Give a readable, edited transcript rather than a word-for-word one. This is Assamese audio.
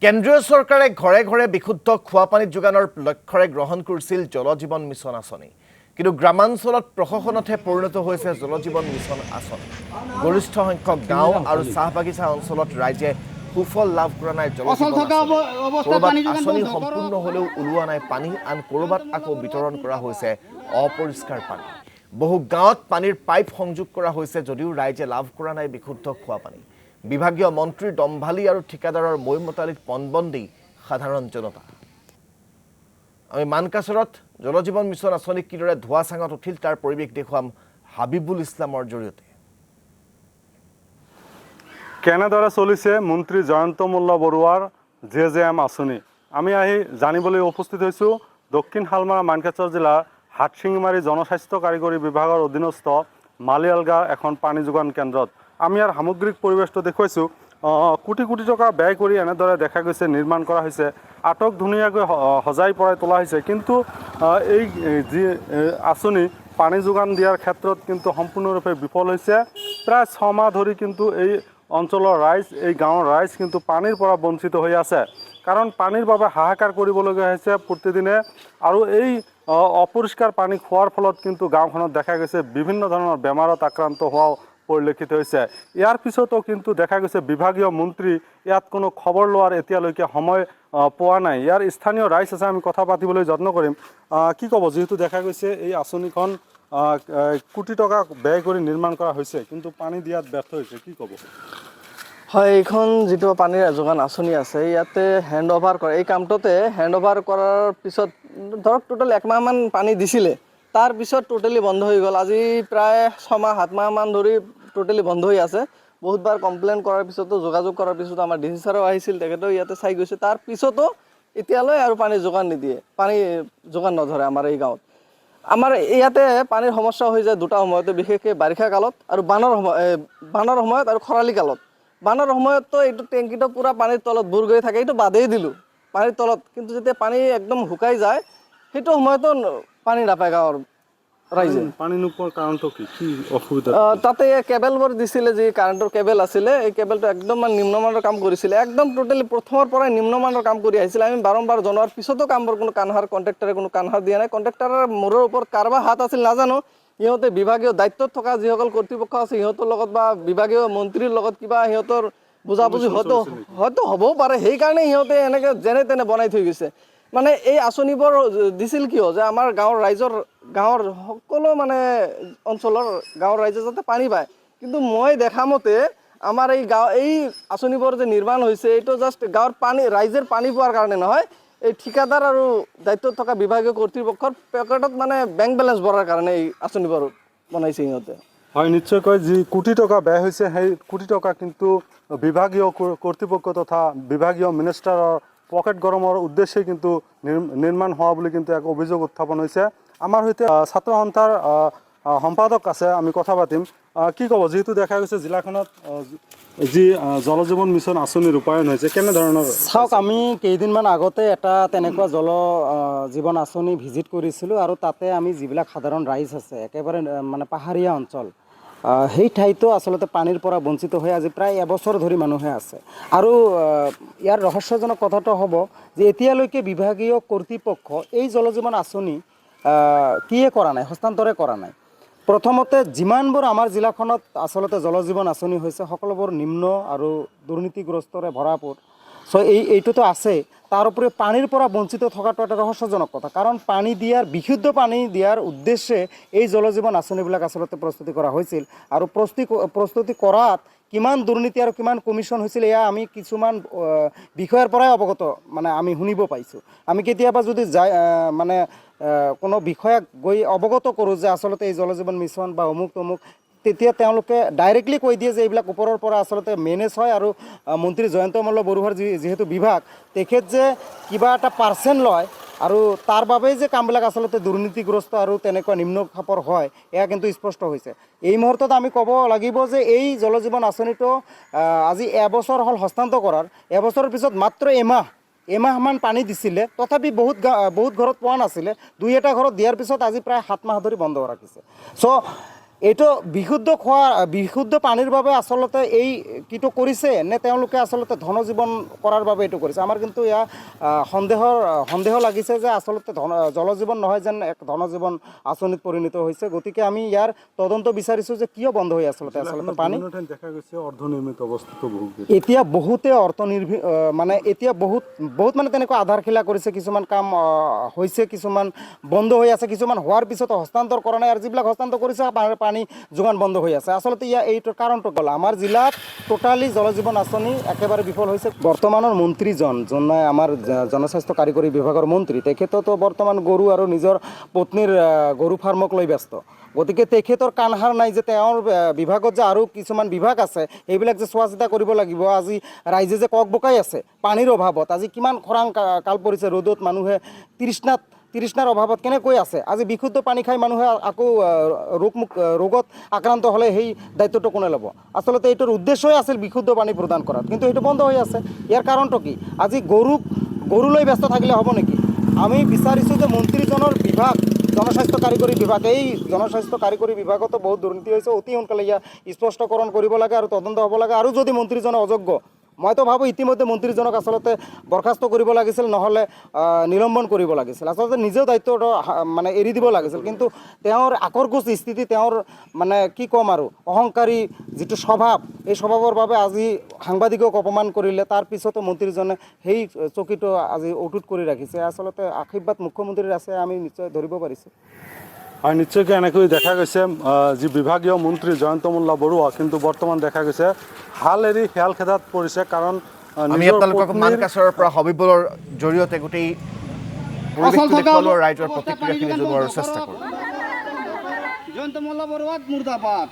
কেন্দ্ৰীয় চৰকাৰে ঘৰে ঘৰে বিশুদ্ধ খোৱা পানী যোগানৰ লক্ষ্যৰে গ্ৰহণ কৰিছিল জল জীৱন মিছন আঁচনি। কিন্তু গ্ৰামাঞ্চলত প্ৰশাসনতহে পৰিণত হৈছে জল জীৱন মিছন আঁচনি। গৰিষ্ঠ সংখ্যক গাঁও আৰু চাহ বাগিচা অঞ্চলত ৰাইজে সুফল লাভ কৰা নাই জল জীৱন আঁচনি। ক'ৰবাত আঁচনি সম্পূৰ্ণ হ'লেও ওলোৱা নাই পানী, আন ক'ৰবাত আকৌ বিতৰণ কৰা হৈছে অপৰিষ্কাৰ পানী। বহু গাঁৱত পানীৰ পাইপ সংযোগ কৰা হৈছে যদিও ৰাইজে লাভ কৰা নাই বিশুদ্ধ খোৱা পানী। বিভাগীয় মন্ত্ৰীৰ দম্ভালি আৰু ঠিকাদাৰৰ মৈমতালিত পণবন্দী সাধাৰণ জনতা। আমি মানকাছৰত জল জীৱন মিছন আঁচনি কিদৰে ধোৱা চাঙত উঠিল তাৰ পৰিৱেশ দেখুৱাম হাবিবুল ইছলামৰ জৰিয়তে। কেনেদৰে চলিছে মন্ত্ৰী জয়ন্ত মল্ল বৰুৱাৰ জেজেএম আঁচনি। আমি আহি জানিবলৈ উপস্থিত হৈছোঁ দক্ষিণ শালমাৰা মানকাছৰ জিলাৰ হাটশিঙিমাৰী জনস্বাস্থ্য কাৰিকৰী বিভাগৰ অধীনস্থ মালিয়ালগা এখন পানী যোগান কেন্দ্ৰত। আমি ইয়াৰ সামগ্ৰিক পৰিৱেশটো দেখুৱাইছোঁ। কোটি কোটি টকা ব্যয় কৰি এনেদৰে দেখা গৈছে নিৰ্মাণ কৰা হৈছে, আটক ধুনীয়াকৈ সজাই পৰাই তোলা হৈছে। কিন্তু এই যি আঁচনি পানী যোগান দিয়াৰ ক্ষেত্ৰত কিন্তু সম্পূৰ্ণৰূপে বিফল হৈছে। প্ৰায় 6 মাহ ধৰি কিন্তু এই অঞ্চলৰ ৰাইজ, এই গাঁৱৰ ৰাইজ কিন্তু পানীৰ পৰা বঞ্চিত হৈ আছে। কাৰণ পানীৰ বাবে হাহাকাৰ কৰিবলগীয়া হৈছে প্ৰতিদিনে। আৰু এই অপৰিষ্কাৰ পানী খোৱাৰ ফলত কিন্তু গাঁওখনত দেখা গৈছে বিভিন্ন ধৰণৰ বেমাৰত আক্ৰান্ত হোৱাও পৰিলক্ষিত হৈছে। ইয়াৰ পিছতো কিন্তু দেখা গৈছে বিভাগীয় মন্ত্ৰী ইয়াত কোনো খবৰ লোৱাৰ এতিয়ালৈকে সময় পোৱা নাই। ইয়াৰ স্থানীয় ৰাইজ আছে, আমি কথা পাতিবলৈ যত্ন কৰিম। কি ক'ব, যিহেতু দেখা গৈছে এই আঁচনিখন কোটি টকা ব্যয় কৰি নিৰ্মাণ কৰা হৈছে কিন্তু পানী দিয়াত ব্যৰ্থ হৈছে, কি ক'ব? হয়, এইখন যিটো পানীৰ যোগান আঁচনি আছে ইয়াতে হেণ্ড অভাৰ কৰে, এই কামটোতে হেণ্ড অভাৰ কৰাৰ পিছত ধৰক টোটেল 1 মাহমান পানী দিছিলে, তাৰপিছত টোটেলি বন্ধ হৈ গ'ল। আজি প্ৰায় 6 মাহ 7 মাহমান ধৰি টোটেলি বন্ধ হৈ আছে। বহুতবাৰ কমপ্লেইন কৰাৰ পিছতো, যোগাযোগ কৰাৰ পিছতো আমাৰ ডিচি ছাৰো আহিছিল, তেখেতেও ইয়াতে চাই গৈছে। তাৰ পিছতো এতিয়ালৈ আৰু পানী যোগান নিদিয়ে, পানী যোগান নধৰে আমাৰ এই গাঁৱত। আমাৰ ইয়াতে পানীৰ সমস্যা হৈ যায় দুটা সময়তে, বিশেষকৈ বাৰিষা কালত আৰু বানৰ সময়ত আৰু খৰালি কালত। বানৰ সময়ততো এইটো টেংকিটো পূৰা পানীৰ তলত বুৰ গৈ থাকে, এইটো বাদেই দিলোঁ পানীৰ তলত। কিন্তু যেতিয়া পানী একদম শুকাই যায় সেইটো সময়তো পানী নাপায় গাঁৱৰ ৰাইজে। পানী নোপোৱাৰ কাৰণটো কি অসুবিধা? তাতে কেবেলবোৰ দিছিলে, যি কাৰেণ্টৰ কেবেল আছিলে, এই কেবেলটো একদম নিম্নমানৰ কাম কৰিছিলে, একদম টোটেলি প্ৰথমৰ পৰাই নিম্নমানৰ কাম কৰি আহিছিলে। আমি বাৰম্বাৰ জনোৱাৰ পিছতো কামবোৰ কোনো কণ্ট্ৰেক্টৰে কোনো কাণসাৰ দিয়া নাই। কণ্ট্ৰেক্টৰৰ মূৰৰ ওপৰত কাৰোবাৰ হাত আছিল নাজানো। সিহঁতে বিভাগীয় দায়িত্বত থকা যিসকল কৰ্তৃপক্ষ আছে সিহঁতৰ লগত বা বিভাগীয় মন্ত্ৰীৰ লগত কিবা সিহঁতৰ বুজাবুজি হয়তো হ'বও পাৰে, সেইকাৰণে সিহঁতে এনেকৈ যেনে তেনে বনাই থৈ গৈছে। মানে এই আঁচনিবোৰ দিছিল কিয়, যে আমাৰ গাঁৱৰ সকলো অঞ্চলৰ গাঁৱৰ ৰাইজে যাতে পানী পায়। কিন্তু মই দেখা মতে আমাৰ এই আঁচনিবোৰ যে নিৰ্মাণ হৈছে, এইটো জাষ্ট গাঁৱৰ ৰাইজৰ পানী পোৱাৰ কাৰণে নহয়, এই ঠিকাদাৰ আৰু দায়িত্বত থকা বিভাগীয় কৰ্তৃপক্ষৰ পকেটত বেংক বেলেঞ্চ ভৰাৰ কাৰণে এই আঁচনিবোৰ বনাইছে সিহঁতে। হয়, নিশ্চয়কৈ যি কোটি টকা ব্যয় হৈছে সেই কোটি টকা কিন্তু বিভাগীয় কৰ্তৃপক্ষ তথা বিভাগীয় মিনিষ্টাৰৰ পকেট গৰমৰ উদ্দেশ্যে কিন্তু নিৰ্মাণ হোৱা বুলি কিন্তু এক অভিযোগ উত্থাপন হৈছে। আমাৰ সৈতে ছাত্ৰ সন্থাৰ সম্পাদক আছে, আমি কথা পাতিম। কি ক'ব, যিহেতু দেখা গৈছে জিলাখনত যি জল জীৱন মিছন আঁচনি ৰূপায়ণ হৈছে, কেনেধৰণৰ? চাওক, আমি কেইদিনমান আগতে এটা তেনেকুৱা জল জীৱন আঁচনি ভিজিট কৰিছিলোঁ আৰু তাতে আমি যিবিলাক সাধাৰণ ৰাইজ আছে, একেবাৰে পাহাৰীয়া অঞ্চল, সেই ঠাইতো আচলতে পানীৰ পৰা বঞ্চিত হৈ আজি প্ৰায় এবছৰ ধৰি মানুহে আছে। আৰু ইয়াৰ ৰহস্যজনক কথাটো হ'ব যে এতিয়ালৈকে বিভাগীয় কৰ্তৃপক্ষ এই জল জীৱন আঁচনি কিয়ে কৰা নাই, হস্তান্তৰে কৰা নাই। প্ৰথমতে যিমানবোৰ আমাৰ জিলাখনত আচলতে জল জীৱন আঁচনি হৈছে সকলোবোৰ নিম্ন আৰু দুৰ্নীতিগ্ৰস্তৰে ভৰাপুৰ। চ' এইটোতো আছেই, তাৰ উপৰি পানীৰ পৰা বঞ্চিত থকাটো এটা ৰহস্যজনক কথা। কাৰণ বিশুদ্ধ পানী দিয়াৰ উদ্দেশ্যে এই জল জীৱন আঁচনিবিলাক আচলতে প্ৰস্তুতি কৰা হৈছিল। আৰু প্ৰস্তুতি কৰাত কিমান দুৰ্নীতি আৰু কিমান কমিশ্যন হৈছিল এয়া আমি কিছুমান বিষয়ৰ পৰাই অৱগত আমি শুনিব পাইছোঁ। আমি কেতিয়াবা যদি কোনো বিষয়াক গৈ অৱগত কৰোঁ যে আচলতে এই জল জীৱন মিছন বা অমুক তমুক, তেতিয়া তেওঁলোকে ডাইৰেক্টলি কৈ দিয়ে যে এইবিলাক ওপৰৰ পৰা আচলতে মেনেজ হয় আৰু মন্ত্ৰী জয়ন্ত মল্ল বৰুৱাৰ যিহেতু বিভাগ, তেখেত যে কিবা এটা পাৰ্চেণ্ট লয় আৰু তাৰ বাবেই যে কামবিলাক আচলতে দুৰ্নীতিগ্ৰস্ত আৰু তেনেকুৱা নিম্ন খাপৰ হয়, এয়া কিন্তু স্পষ্ট হৈছে। এই মুহূৰ্তত আমি ক'ব লাগিব যে এই জল জীৱন আঁচনিটো আজি এবছৰ হ'ল হস্তান্তৰ কৰাৰ, এবছৰৰ পিছত মাত্ৰ এমাহমান পানী দিছিলে, তথাপি বহুত ঘৰত পোৱা নাছিলে। 2-এটা ঘৰত দিয়াৰ পিছত আজি প্ৰায় 7 মাহ ধৰি বন্ধ ৰাখিছে। চ' এইটো বিশুদ্ধ পানীৰ বাবে আচলতে এই কিটো কৰিছে নে তেওঁলোকে আচলতে ধনজীৱন কৰাৰ বাবে এইটো কৰিছে আমাৰ কিন্তু ইয়াৰ সন্দেহ লাগিছে যে আচলতে জলজীৱন নহয় যেন এক ধনজীৱন আঁচনিত পৰিণত হৈছে গতিকে আমি ইয়াৰ তদন্ত বিচাৰিছোঁ যে কিয় বন্ধ হৈ আচলতে পানী দেখা গৈছে অৰ্ধনিৰ্মিত অৱস্থাটো বহুত এতিয়া বহুতে মানে এতিয়া বহুত মানে তেনেকুৱা আধাৰশিলা কৰিছে কিছুমান কাম হৈছে কিছুমান বন্ধ হৈ আছে কিছুমান হোৱাৰ পিছত হস্তান্তৰ কৰা নাই আৰু যিবিলাক হস্তান্তৰ কৰিছে পানী যোগান বন্ধ হৈ আছে আচলতে এইটোৰ কাৰণটো হ'ল আমাৰ জিলাত টোটালি জলজীৱন আঁচনি একেবাৰে বিফল হৈছে বৰ্তমানৰ মন্ত্ৰীজন যোনে আমাৰ জনস্বাস্থ্য কাৰিকৰী বিভাগৰ মন্ত্ৰী তেখেততো বৰ্তমান গৰু আৰু নিজৰ পত্নীৰ গৰু ফাৰ্মক লৈ ব্যস্ত গতিকে তেখেতৰ কাণসাৰ নাই যে তেওঁৰ বিভাগত যে আৰু কিছুমান বিভাগ আছে এইবিলাক যে চোৱা চিতা কৰিব লাগিব আজি ৰাইজে যে কক বকাই আছে পানীৰ অভাৱত আজি কিমান খৰাং কাল পৰিছে ৰ'দত মানুহে তৃষ্ণাৰ অভাৱত কেনেকৈ আছে আজি বিশুদ্ধ পানী খাই মানুহে আকৌ ৰোগত আক্ৰান্ত হ'লে সেই দায়িত্বটো কোনে ল'ব আচলতে এইটোৰ উদ্দেশ্যই আছিল বিশুদ্ধ পানী প্ৰদান কৰাত কিন্তু সেইটো বন্ধ হৈ আছে ইয়াৰ কাৰণটো কি আজি গৰুলৈ ব্যস্ত থাকিলে হ'ব নেকি আমি বিচাৰিছোঁ যে মন্ত্ৰীজনৰ বিভাগ জনস্বাস্থ্য কাৰিকৰী বিভাগ এই জনস্বাস্থ্য কাৰিকৰী বিভাগতো বহুত দুৰ্নীতি হৈছে অতি সোনকালে ইয়াৰ স্পষ্টকৰণ কৰিব লাগে আৰু তদন্ত হ'ব লাগে আৰু যদি মন্ত্ৰীজন অযোগ্য মইতো ভাবোঁ ইতিমধ্যে মন্ত্ৰীজনক আচলতে বৰখাস্ত কৰিব লাগিছিল নহ'লে নিলম্বন কৰিব লাগিছিল আচলতে নিজেও দায়িত্বটো মানে এৰি দিব লাগিছিল কিন্তু তেওঁৰ আকৰ্ষক স্থিতি তেওঁৰ মানে কি ক'ম আৰু অহংকাৰী যিটো স্বভাৱ এই স্বভাৱৰ বাবে আজি সাংবাদিকক অপমান কৰিলে তাৰ পিছতো মন্ত্ৰীজনে সেই চকীটো আজি অটুট কৰি ৰাখিছে আচলতে আশীৰ্বাদ মুখ্যমন্ত্ৰীৰ আছে আমি নিশ্চয় ধৰিব পাৰিছোঁ আৰু নিশ্চয়কৈ এনেকৈ দেখা গৈছে যি বিভাগীয় মন্ত্ৰী জয়ন্ত মোল্লা বৰুৱা কিন্তু বৰ্তমান দেখা গৈছে হাল এৰি শিয়াল খেদাত পৰিছে কাৰণ আমি আপোনালোকক মানকাছৰৰ পৰা হবিবুলৰ জৰিয়তে গোটেই পৰিৱেশটো দেখুৱালোঁ আৰু ৰাইজৰ প্ৰতিক্ৰিয়াখিনি জনোৱাৰ চেষ্টা কৰোঁ জয়ন্ত মোল্লা বৰুৱাক মুৰ্দাবাদ